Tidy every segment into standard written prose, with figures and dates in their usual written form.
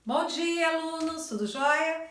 Bom dia, alunos, tudo jóia?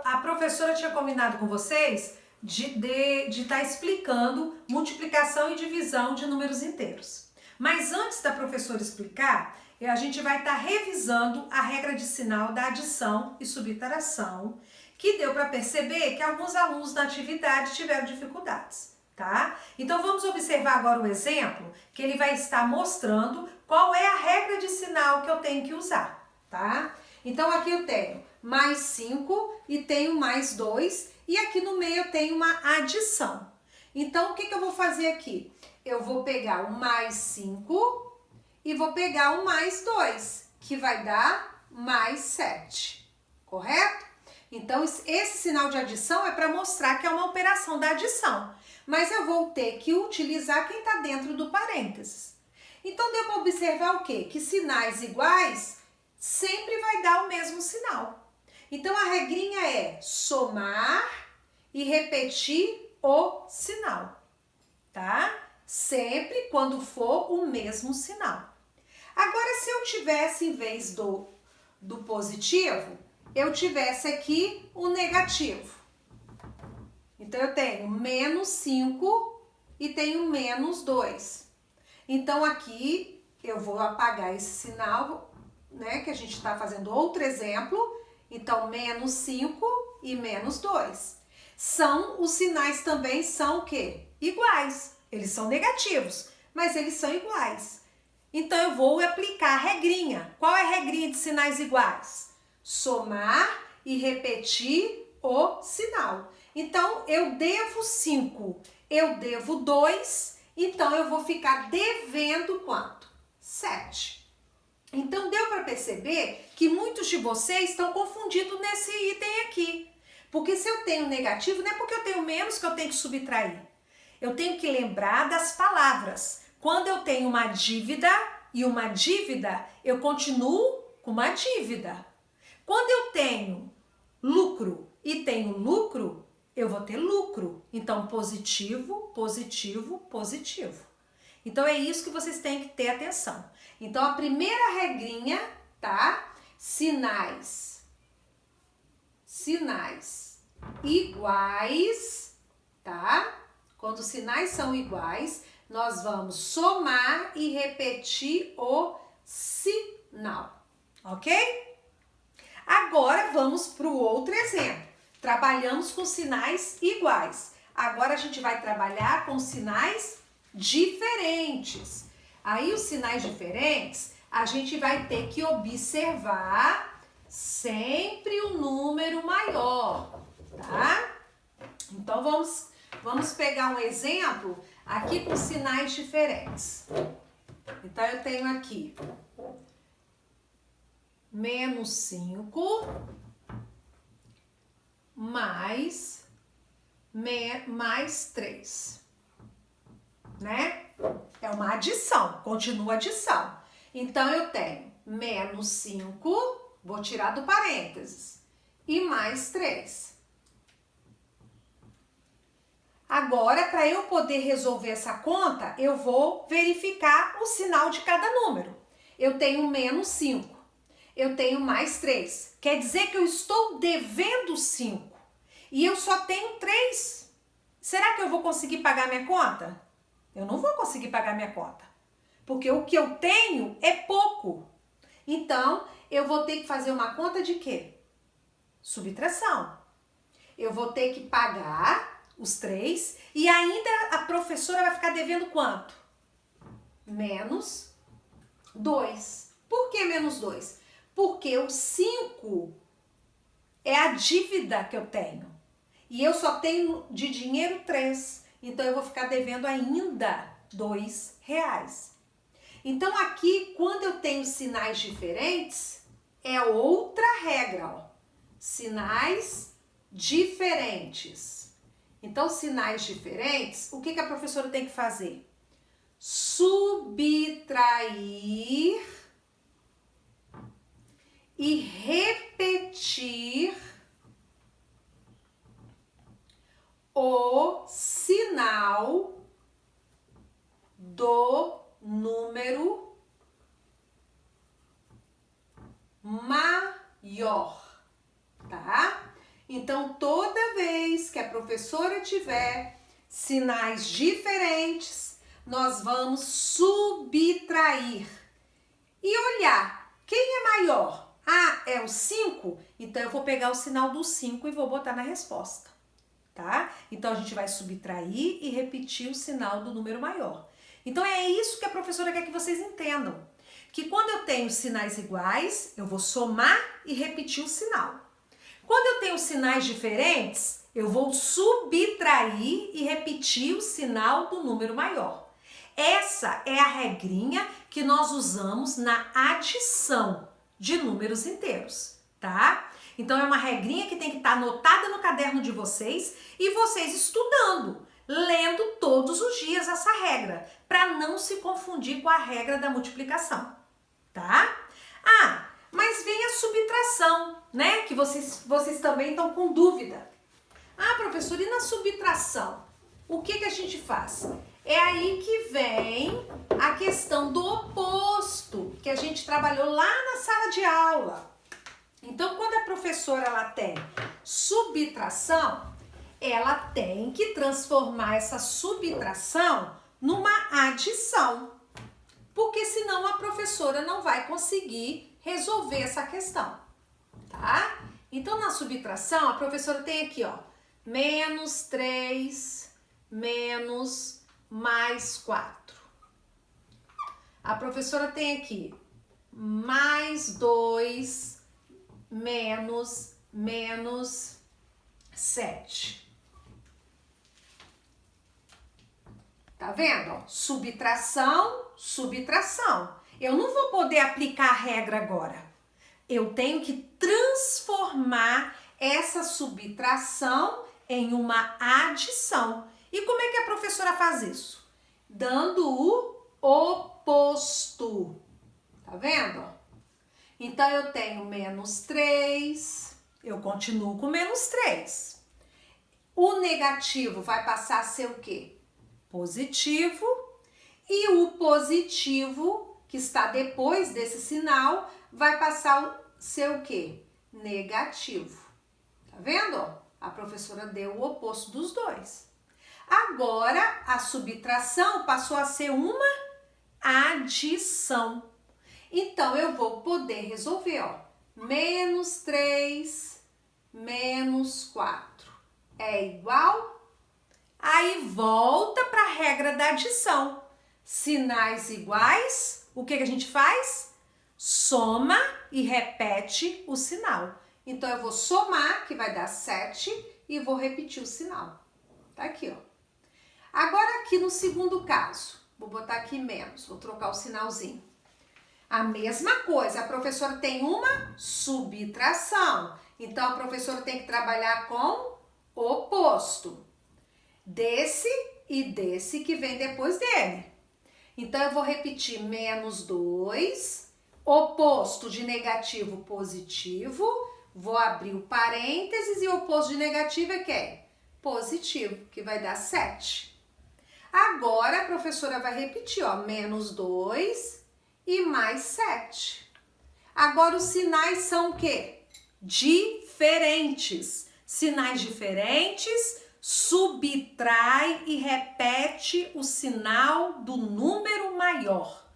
A professora tinha combinado com vocês de estar explicando multiplicação e divisão de números inteiros. Mas antes da professora explicar, a gente vai estar revisando a regra de sinal da adição e subtração, que deu para perceber que alguns alunos na atividade tiveram dificuldades. Tá? Então vamos observar agora o exemplo que ele vai estar mostrando qual é a regra de sinal que eu tenho que usar. Tá? Então aqui eu tenho mais 5 e tenho mais 2 e aqui no meio eu tenho uma adição. Então o que eu vou fazer aqui? Eu vou pegar o mais 5 e vou pegar o mais 2, que vai dar mais 7, correto? Então esse sinal de adição é para mostrar que é uma operação da adição, mas eu vou ter que utilizar quem está dentro do parênteses. Então deu para observar o quê? Que sinais iguais sempre vai dar o mesmo sinal. Então a regrinha é somar e repetir o sinal, tá? Sempre quando for o mesmo sinal. Agora, se eu tivesse, em vez do positivo, eu tivesse aqui o negativo. Então eu tenho menos 5 e tenho menos 2. Então aqui eu vou apagar esse sinal, né, que a gente está fazendo outro exemplo. Então, menos 5 e menos 2. Os sinais também são o quê? Iguais. Eles são negativos, mas eles são iguais. Então, eu vou aplicar a regrinha. Qual é a regrinha de sinais iguais? Somar e repetir o sinal. Então, eu devo 5, eu devo 2, então eu vou ficar devendo quanto? 7. Então, deu para perceber que muitos de vocês estão confundidos nesse item aqui. Porque se eu tenho negativo, não é porque eu tenho menos que eu tenho que subtrair. Eu tenho que lembrar das palavras. Quando eu tenho uma dívida e uma dívida, eu continuo com uma dívida. Quando eu tenho lucro e tenho lucro, eu vou ter lucro. Então, positivo, positivo, positivo. Então, é isso que vocês têm que ter atenção. Então, a primeira regrinha, tá? Sinais iguais, tá? Quando os sinais são iguais, nós vamos somar e repetir o sinal, ok? Agora, vamos para o outro exemplo. Trabalhamos com sinais iguais. Agora, a gente vai trabalhar com sinais diferentes. Aí, os sinais diferentes, a gente vai ter que observar sempre o número maior, tá? Então, vamos pegar um exemplo aqui com sinais diferentes. Então, eu tenho aqui menos 5 mais 3. Né? É uma adição, continua adição. Então, eu tenho menos 5, vou tirar do parênteses, e mais 3. Agora, para eu poder resolver essa conta, eu vou verificar o sinal de cada número. Eu tenho menos 5, eu tenho mais 3. Quer dizer que eu estou devendo 5 e eu só tenho 3. Será que eu vou conseguir pagar minha conta? Eu não vou conseguir pagar minha conta, porque o que eu tenho é pouco. Então, eu vou ter que fazer uma conta de quê? Subtração. Eu vou ter que pagar os 3 e ainda a professora vai ficar devendo quanto? Menos 2. Por que menos 2? Porque o 5 é a dívida que eu tenho e eu só tenho de dinheiro 3. Então, eu vou ficar devendo ainda R$2. Então, aqui, quando eu tenho sinais diferentes, é outra regra, ó. Sinais diferentes. Então, sinais diferentes, o que a professora tem que fazer? Subtrair e repetir o sinal do número maior. maior, tá? Então, toda vez que a professora tiver sinais diferentes, nós vamos subtrair e olhar quem é maior. Ah, é o 5? Então, eu vou pegar o sinal do 5 e vou botar na resposta, tá? Então, a gente vai subtrair e repetir o sinal do número maior. Então, é isso que a professora quer que vocês entendam. Que quando eu tenho sinais iguais, eu vou somar e repetir o sinal. Quando eu tenho sinais diferentes, eu vou subtrair e repetir o sinal do número maior. Essa é a regrinha que nós usamos na adição de números inteiros, tá? Então, é uma regrinha que tem que estar anotada no caderno de vocês e vocês estudando, lendo todos os dias essa regra, para não se confundir com a regra da multiplicação, tá? Ah, mas vem a subtração, né? Que vocês também estão com dúvida. Ah, professora, e na subtração? O que a gente faz? É aí que vem a questão do oposto, que a gente trabalhou lá na sala de aula. Então, quando a professora ela tem subtração, ela tem que transformar essa subtração numa adição, porque senão a professora não vai conseguir resolver essa questão, tá? Então, na subtração, a professora tem aqui, ó, menos 3 menos mais 4. A professora tem aqui mais 2 menos 7. Tá vendo? Ó, subtração, subtração. Eu não vou poder aplicar a regra agora. Eu tenho que transformar essa subtração em uma adição. E como é que a professora faz isso? Dando o oposto. Tá vendo? Então, eu tenho menos 3, eu continuo com menos 3. O negativo vai passar a ser o quê? Positivo. E o positivo, que está depois desse sinal, vai passar a ser o quê? Negativo. Tá vendo? A professora deu o oposto dos dois. Agora, a subtração passou a ser uma adição. Então, eu vou poder resolver, ó. Menos 3 menos 4 é igual? Aí, volta para a regra da adição. Sinais iguais, o que a gente faz? Soma e repete o sinal. Então, eu vou somar, que vai dar 7, e vou repetir o sinal. Tá aqui, ó. Agora, aqui no segundo caso, vou botar aqui menos, vou trocar o sinalzinho. A mesma coisa, a professora tem uma subtração. Então, a professora tem que trabalhar com oposto. Desse e desse que vem depois dele. Então, eu vou repetir menos 2, oposto de negativo, positivo. Vou abrir o parênteses e o oposto de negativo é que? Positivo, que vai dar 7. Agora, a professora vai repetir, ó, menos 2 e mais 7. Agora, os sinais são o quê? Diferentes. Sinais diferentes, subtrai e repete o sinal do número maior.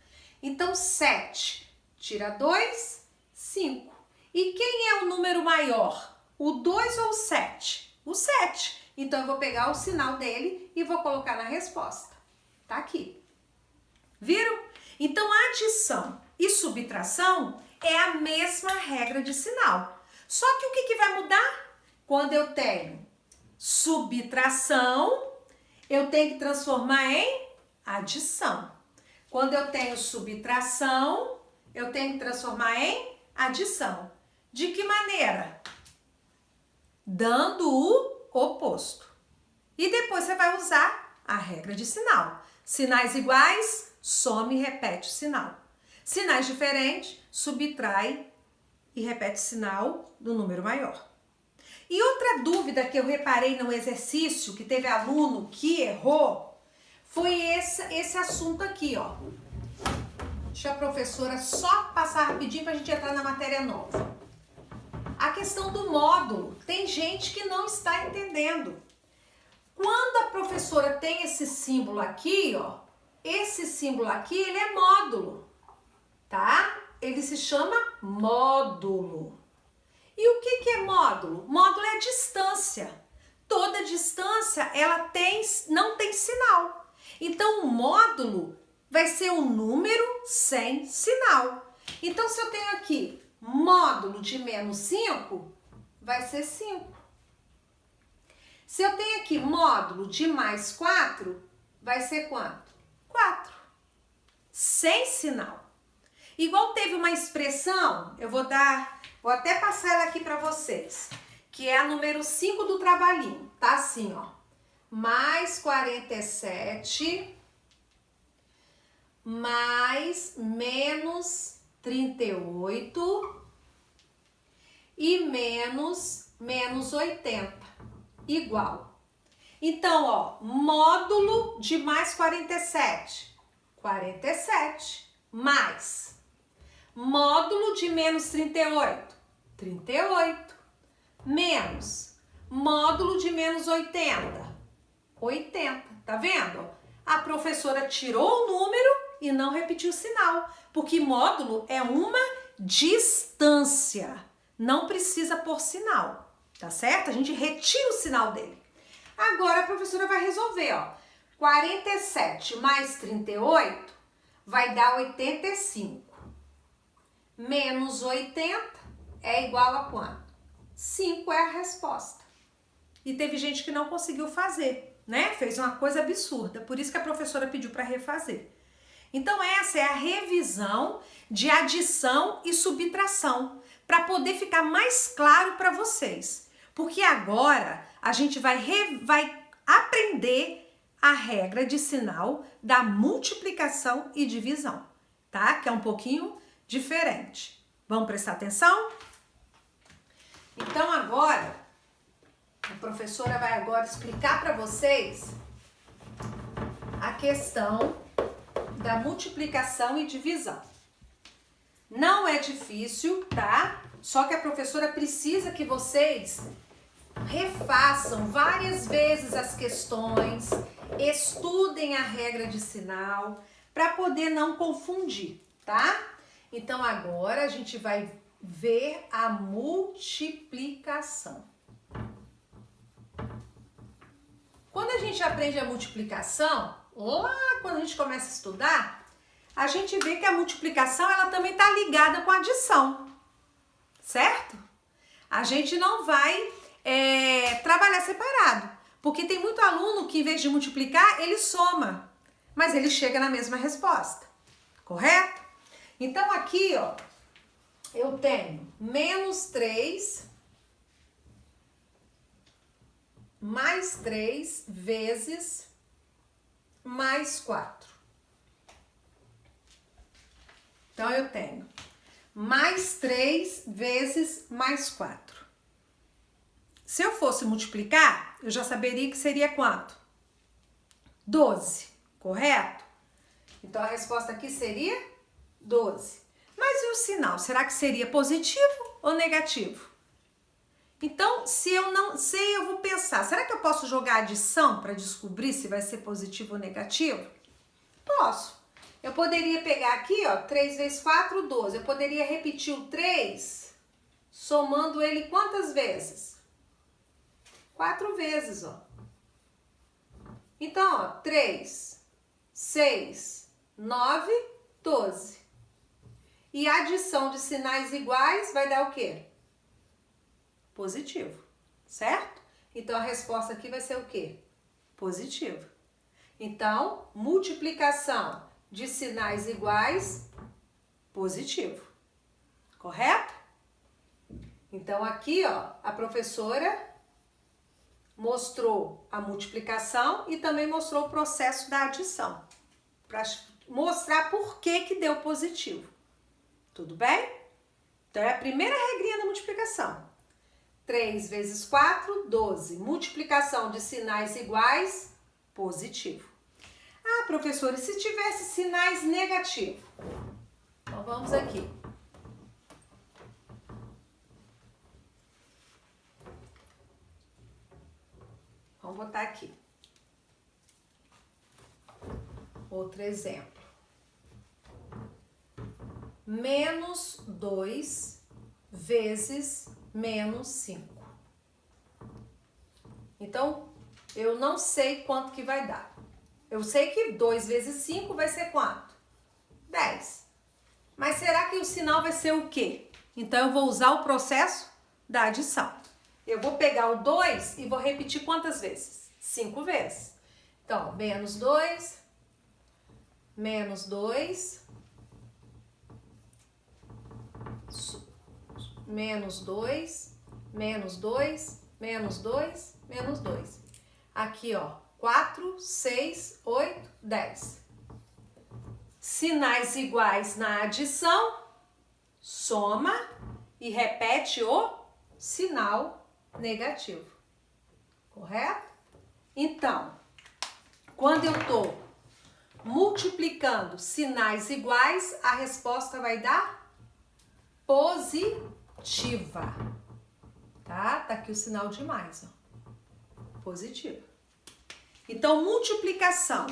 Então, 7 tira 2, 5. E quem é o número maior? O 2 ou o 7? O 7. Então, eu vou pegar o sinal dele e vou colocar na resposta. Tá aqui. Viram? Então, adição e subtração é a mesma regra de sinal. Só que o que vai mudar? Quando eu tenho subtração, eu tenho que transformar em adição. Quando eu tenho subtração, eu tenho que transformar em adição. De que maneira? Dando o oposto. E depois você vai usar a regra de sinal. Sinais iguais, soma e repete o sinal. Sinais diferentes, subtrai e repete o sinal do número maior. E outra dúvida que eu reparei no exercício, que teve aluno que errou, foi esse assunto aqui, ó. Deixa a professora só passar rapidinho para a gente entrar na matéria nova. questão do módulo. Tem gente que não está entendendo. Quando a professora tem esse símbolo aqui, ó, esse símbolo aqui, ele é módulo, tá? Ele se chama módulo. E o que é módulo? Módulo é distância. Toda distância, ela não tem sinal. Então, o módulo vai ser um número sem sinal. Então, se eu tenho aqui módulo de menos 5, vai ser 5. Se eu tenho aqui módulo de mais 4, vai ser quanto? 4. Sem sinal. Igual teve uma expressão, eu vou até passar ela aqui para vocês, que é a número 5 do trabalhinho. Tá assim, ó. Mais 47 mais menos 38 e menos 80 igual. Então, ó, módulo de mais 47, 47, mais módulo de menos 38, 38, menos módulo de menos 80, 80. Tá vendo? A professora tirou o número e não repetiu o sinal, porque módulo é uma distância, não precisa pôr sinal. Tá certo? A gente retira o sinal dele. Agora a professora vai resolver, ó. 47 mais 38 vai dar 85. Menos 80 é igual a quanto? 5 é a resposta. E teve gente que não conseguiu fazer, né? Fez uma coisa absurda. Por isso que a professora pediu para refazer. Então essa é a revisão de adição e subtração, para poder ficar mais claro para vocês. Porque agora a gente vai aprender a regra de sinal da multiplicação e divisão, tá? Que é um pouquinho diferente. Vamos prestar atenção? Então agora, a professora vai agora explicar para vocês a questão da multiplicação e divisão. Não é difícil, tá? Só que a professora precisa que vocês refaçam várias vezes as questões, estudem a regra de sinal para poder não confundir, tá? Então agora a gente vai ver a multiplicação. Quando a gente aprende a multiplicação, lá quando a gente começa a estudar, a gente vê que a multiplicação ela também está ligada com a adição, certo? A gente não vai trabalhar separado, porque tem muito aluno que em vez de multiplicar, ele soma, mas ele chega na mesma resposta, correto? Então aqui, ó, eu tenho menos 3 mais 3 vezes mais 4. Então eu tenho mais 3 vezes mais 4. Se eu fosse multiplicar, eu já saberia que seria quanto? 12, correto? Então a resposta aqui seria 12. Mas e o sinal? Será que seria positivo ou negativo? Então, se eu não sei, eu vou pensar, será que eu posso jogar adição para descobrir se vai ser positivo ou negativo? Posso. Eu poderia pegar aqui, ó, 3 vezes 4, 12. Eu poderia repetir o 3, somando ele quantas vezes? 4 vezes, ó. Então, ó, 3, 6, 9, 12. E a adição de sinais iguais vai dar o quê? Positivo, certo? Então, a resposta aqui vai ser o quê? Positivo. Então, multiplicação de sinais iguais, positivo. Correto? Então, aqui, ó, a professora mostrou a multiplicação e também mostrou o processo da adição, para mostrar por que deu positivo. Tudo bem? Então, é a primeira regrinha da multiplicação. 3 vezes 4, 12. Multiplicação de sinais iguais, positivo. Ah, professora, e se tivesse sinais negativos? Então, vamos aqui. botar aqui. Outro exemplo. Menos 2 vezes menos 5. Então, eu não sei quanto que vai dar. Eu sei que 2 vezes 5 vai ser quanto? 10. Mas será que o sinal vai ser o quê? Então, eu vou usar o processo da adição. Eu vou pegar o 2 e vou repetir quantas vezes? 5 vezes. Então, menos 2, menos 2, menos 2, menos 2, menos 2, menos 2. Aqui, ó, 4, 6, 8, 10. Sinais iguais na adição, soma e repete o sinal negativo. Correto? Então, quando eu tô multiplicando sinais iguais, a resposta vai dar positiva. Tá? Tá aqui o sinal de mais, ó. Positiva. Então, multiplicação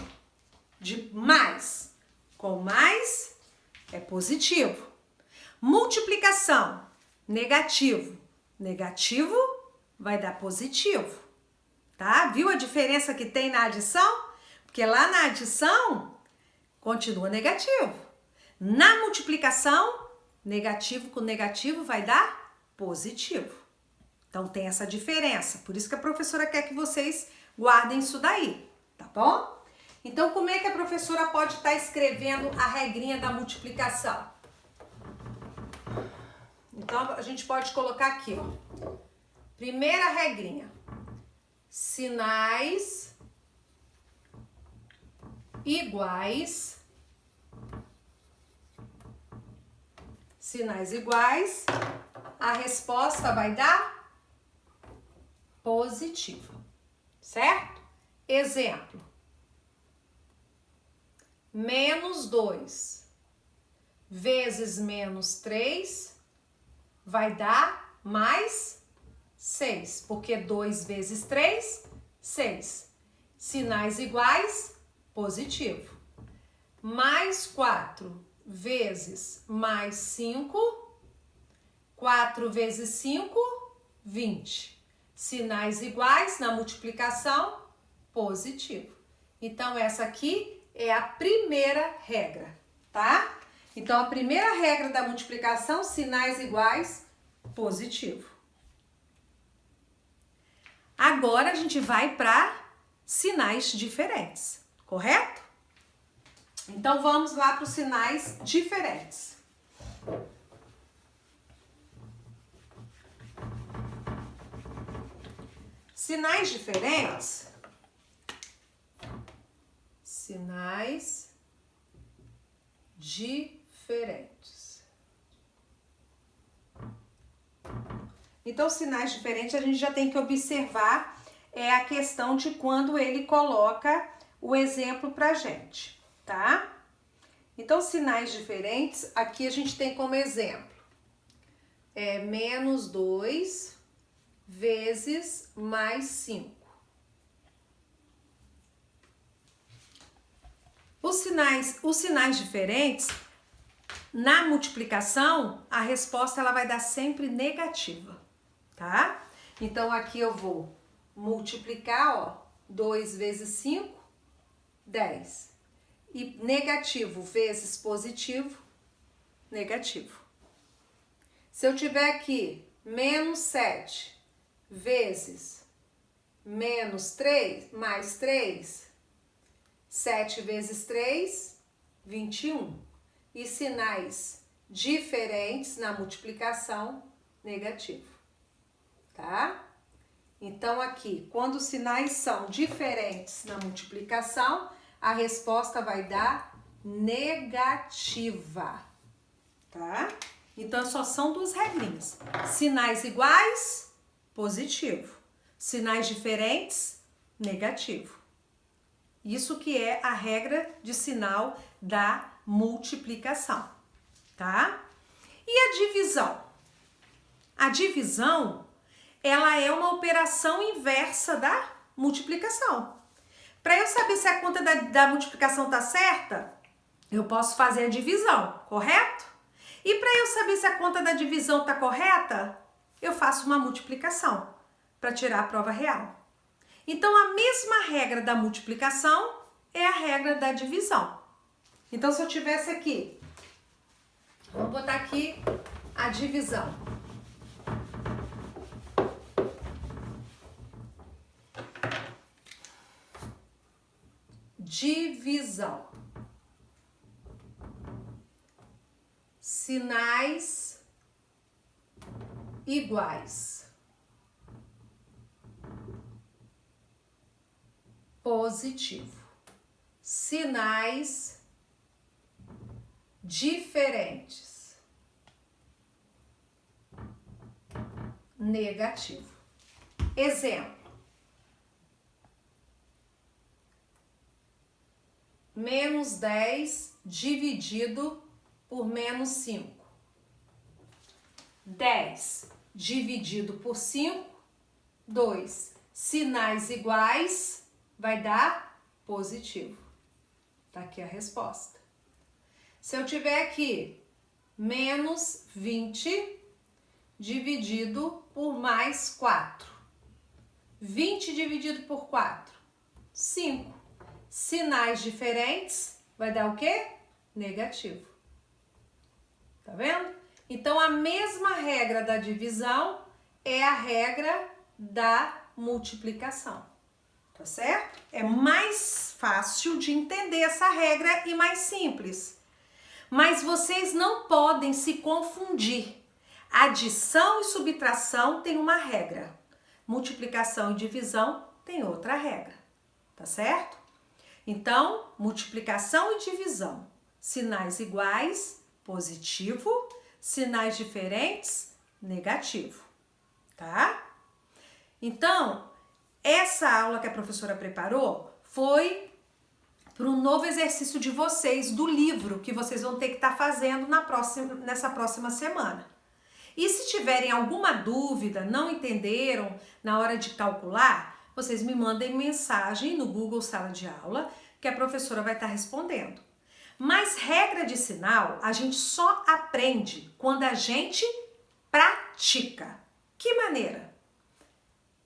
de mais com mais é positivo. Multiplicação negativo, negativo vai dar positivo. Tá? Viu a diferença que tem na adição? Porque lá na adição continua negativo. Na multiplicação, negativo com negativo vai dar positivo. Então tem essa diferença. Por isso que a professora quer que vocês guardem isso daí, tá bom? Então como é que a professora pode estar escrevendo a regrinha da multiplicação? Então a gente pode colocar aqui, ó. Primeira regrinha. Sinais iguais. Sinais iguais. A resposta vai dar positiva. Certo? Exemplo. Menos 2 vezes menos 3 vai dar mais 6. Porque 2 vezes 3, 6. Sinais iguais, positivo. Mais 4 vezes mais 5. 4 vezes 5, 20. Sinais iguais na multiplicação, positivo. Então, essa aqui é a primeira regra, tá? Então, a primeira regra da multiplicação, sinais iguais, positivo. Agora, a gente vai para sinais diferentes, correto? Então, vamos lá para os sinais diferentes. Sinais diferentes. Sinais diferentes. Então, sinais diferentes a gente já tem que observar a questão de quando ele coloca o exemplo pra gente, tá? Então, sinais diferentes, aqui a gente tem como exemplo menos 2 vezes mais 5. Os sinais diferentes, na multiplicação, a resposta ela vai dar sempre negativa, tá? Então, aqui eu vou multiplicar, ó, 2 vezes 5, 10. E negativo vezes positivo, negativo. Se eu tiver aqui menos 7 vezes menos 3, mais 3, 7 vezes 3, 21. E sinais diferentes na multiplicação, negativo. Tá? Então, aqui, quando os sinais são diferentes na multiplicação, a resposta vai dar negativa. Tá? Então, só são duas regrinhas. Sinais iguais, positivo. Sinais diferentes, negativo. Isso que é a regra de sinal da multiplicação, tá? E a divisão? A divisão, ela é uma operação inversa da multiplicação. Para eu saber se a conta da multiplicação está certa, eu posso fazer a divisão, correto? E para eu saber se a conta da divisão está correta, eu faço uma multiplicação para tirar a prova real. Então, a mesma regra da multiplicação é a regra da divisão. Então, se eu tivesse aqui, vou botar aqui a divisão. Divisão. Sinais iguais. Positivo. Sinais diferentes. Negativo. Exemplo. Menos 10 dividido por menos 5. 10 dividido por 5, 2. Sinais iguais vai dar positivo. Tá aqui a resposta. Se eu tiver aqui menos 20 dividido por mais 4. 20 dividido por 4, 5. Sinais diferentes vai dar o quê? Negativo. Tá vendo? Então, a mesma regra da divisão é a regra da multiplicação. Tá certo? É mais fácil de entender essa regra e mais simples. Mas vocês não podem se confundir. Adição e subtração tem uma regra. Multiplicação e divisão tem outra regra. Tá certo? Então, multiplicação e divisão. Sinais iguais, positivo. Sinais diferentes, negativo. Tá? Então, essa aula que a professora preparou foi para um novo exercício de vocês do livro que vocês vão ter que estar fazendo nessa próxima semana. E se tiverem alguma dúvida, não entenderam na hora de calcular, vocês me mandem mensagem no Google Sala de Aula que a professora vai estar respondendo. Mas regra de sinal a gente só aprende quando a gente pratica. Que maneira?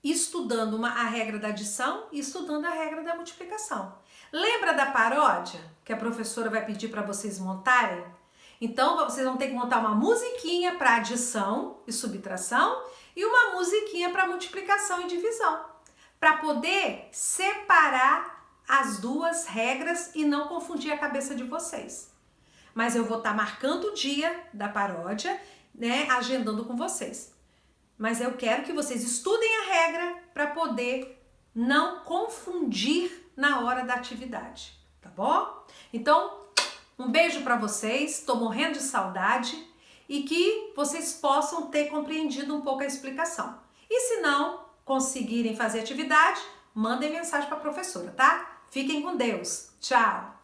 Estudando a regra da adição e estudando a regra da multiplicação. Lembra da paródia que a professora vai pedir para vocês montarem? Então, vocês vão ter que montar uma musiquinha para adição e subtração e uma musiquinha para multiplicação e divisão, para poder separar as duas regras e não confundir a cabeça de vocês. Mas eu vou estar marcando o dia da paródia, né, agendando com vocês. Mas eu quero que vocês estudem a regra para poder não confundir na hora da atividade, tá bom? Então, um beijo para vocês, estou morrendo de saudade e que vocês possam ter compreendido um pouco a explicação. E se não conseguirem fazer atividade, mandem mensagem para a professora, tá? Fiquem com Deus. Tchau!